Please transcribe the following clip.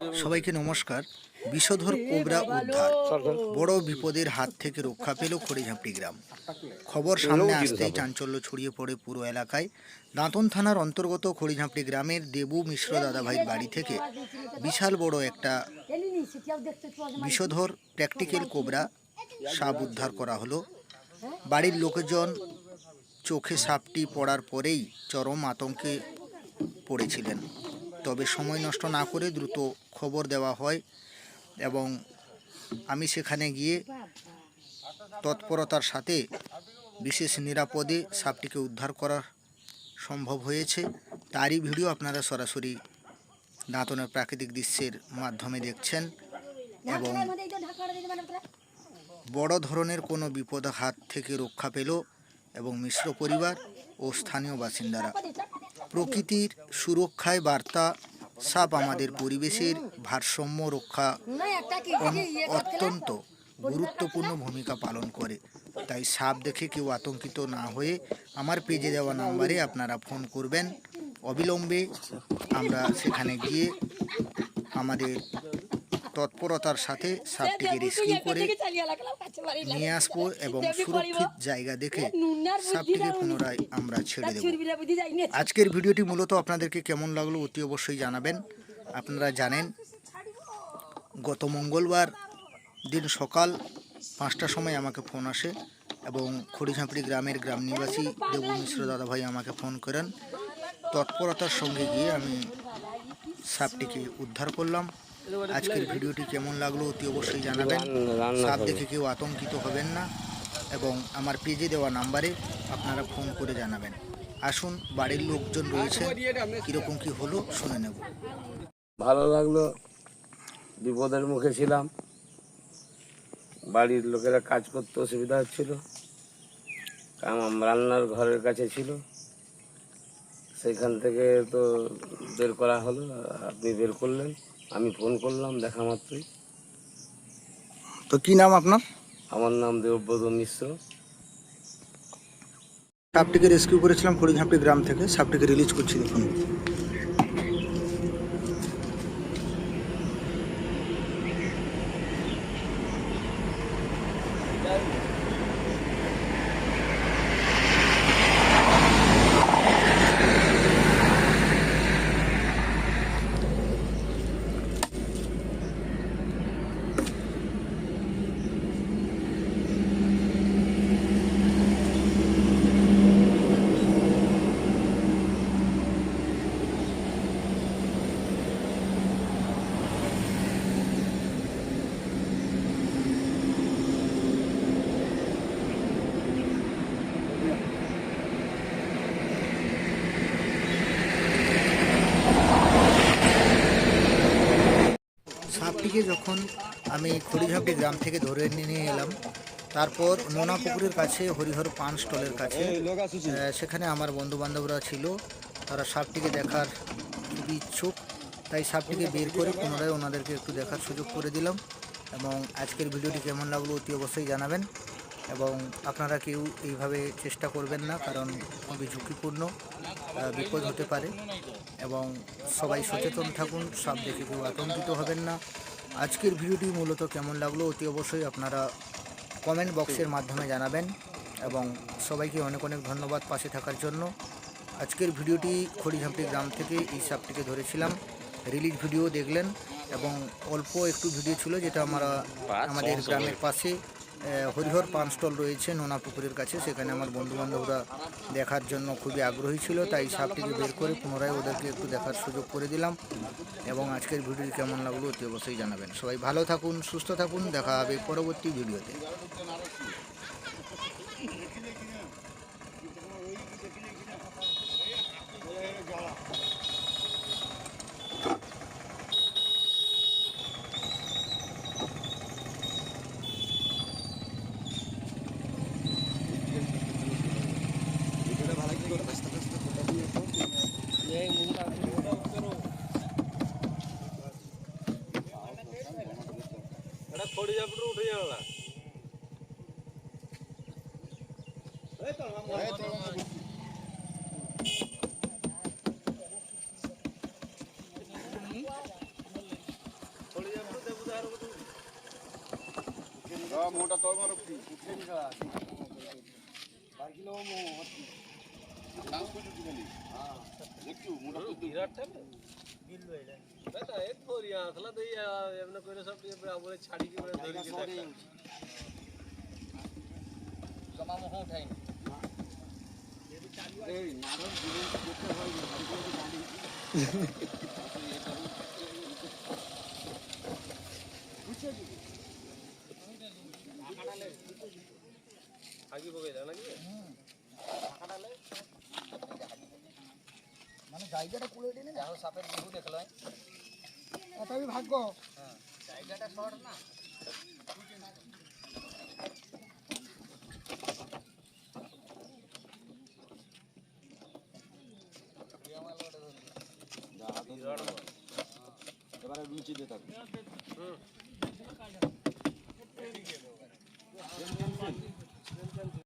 সবাইকে নমস্কার। বিষধর কোবরা উদ্ধার, বড় বিপদের হাত থেকে রক্ষা পেল খড়িঝাপটি গ্রাম। খবর সামনে আসতেই চাঞ্চল্য ছড়িয়ে পড়ে পুরো এলাকায়। দাঁতন থানার অন্তর্গত খড়িঝাপটি গ্রামের দেবু মিশ্র দাদাভাইয়ের বাড়ি থেকে বিশাল বড় একটা বিষধর প্র্যাকটিক্যাল কোবরা সাপ উদ্ধার করা হলো। বাড়ির লোকজন চোখে সাপটি পড়ার পরেই চরম আতঙ্কে পড়েছিলেন। তবে সময় নষ্ট না করে দ্রুত খবর দেওয়া হয় এবং আমি সেখানে গিয়ে তৎপরতার সাথে বিশেষ নিরাপদে সাপটিকে উদ্ধার করা সম্ভব হয়েছে। তারই ভিডিও আপনারা সরাসরি দাঁতনের প্রাকৃতিক দৃশ্যের মাধ্যমে দেখছেন এবং বড় ধরনের কোনো বিপদ হাত থেকে রক্ষা পেল এবং মিশ্র পরিবার ও স্থানীয় বাসিন্দারা। প্রকৃতির সুরক্ষায় বার্তা সাপ আমাদের পরিবেশের ভারসাম্য রক্ষা অত্যন্ত গুরুত্বপূর্ণ ভূমিকা পালন করে। তাই সাপ দেখে কেউ আতঙ্কিত না হয়ে আমার পেজে দেওয়া নাম্বারে আপনারা ফোন করবেন। অবিলম্বে আমরা সেখানে গিয়ে আমাদের তৎপরতার সাথে সাপটিকে রেস্কিউ করে নিয়ে আসবো এবং সুরক্ষিত জায়গা দেখে সাপটিকে পুনরায় আমরা ছেড়ে দেব। আজকের ভিডিওটি মূলত আপনাদেরকে কেমন লাগলো অতি অবশ্যই জানাবেন। আপনারা জানেন গত মঙ্গলবার দিন সকাল 5টার সময় আমাকে ফোন আসে এবং খড়িঝাপড়ি গ্রামের গ্রাম নিবাসী দেবু মিশ্র দাদাভাই আমাকে ফোন করেন। তৎপরতার সঙ্গে গিয়ে আমি সাপটিকে উদ্ধার করলাম। আজকের ভিডিওটি কেমন লাগলো অতি অবশ্যই জানাবেন। সাপ দেখে কেউ আতঙ্কিত হবেন না এবং আমার পেজে দেওয়া নাম্বারে আপনারা ফোন করে জানাবেন। আসুন, বাড়ির লোকজন রয়েছে, কীরকম কী হলো শুনে নেব। ভালো লাগলো, বিপদের মুখে ছিলাম, বাড়ির লোকেরা কাজ করতে অসুবিধা হচ্ছিল, রান্নার ঘরের কাছে ছিল, সেইখান থেকে তো বের করা হলো। আপনি বের করলেন, আমি ফোন করলাম দেখা মাত্রই। তো কি নাম আপনার? আমার নাম দেবব্রত মিশ্র। সাপটিকে রেস্কিউ করেছিলাম খড়িঝাপড়ি গ্রাম থেকে, সাপটিকে রিলিজ করছি দেখুন। সাপটিকে যখন আমি খড়িঝাপড়ি গ্রাম থেকে ধরে নিয়ে এলাম, তারপর নোনা পুকুরের কাছে হরিহর পান স্টলের কাছে সেখানে আমার বন্ধুবান্ধবরা ছিল, তারা সাপটিকে দেখার খুবই ইচ্ছুক। তাই সাপটিকে বের করে পুনরায় ওনাদেরকে একটু দেখার সুযোগ করে দিলাম। এবং আজকের ভিডিওটি কেমন লাগলো অতি অবশ্যই জানাবেন এবং আপনারা কেউ এইভাবে চেষ্টা করবেন না, কারণ খুবই ঝুঁকিপূর্ণ, বিপদ হতে পারে এবং সবাই সচেতন থাকুন। সাপ দেখে কেউ আতঙ্কিত হবেন না। আজকের ভিডিওটি মূলত কেমন লাগলো অতি অবশ্যই আপনারা কমেন্ট বক্সের মাধ্যমে জানাবেন এবং সবাইকে অনেক অনেক ধন্যবাদ পাশে থাকার জন্য। আজকের ভিডিওটি খড়িঝাপড়ি গ্রাম থেকে এই সাপটিকে ধরেছিলাম, রিলিজ ভিডিও দেখলেন এবং অল্প একটু ভিডিও ছিল যেটা আমাদের গ্রামের পাশে হরিহর পান স্টল রয়েছে নোনা পুকুরের কাছে, সেখানে আমার বন্ধুবান্ধবরা দেখার জন্য খুবই আগ্রহী ছিল। তাই সাপটিকে বের করে পুনরায় ওদেরকে একটু দেখার সুযোগ করে দিলাম এবং আজকের ভিডিওটি কেমন লাগলো অতি অবশ্যই জানাবেন। সবাই ভালো থাকুন, সুস্থ থাকুন, দেখা হবে পরবর্তী ভিডিওতে। মানে জায়গাটা পুরো এটা না সাপের বিহু দেখলো এতই ভাগ্য জায়গাটা শর্ট না এবারে রুচি দিয়ে থাকবে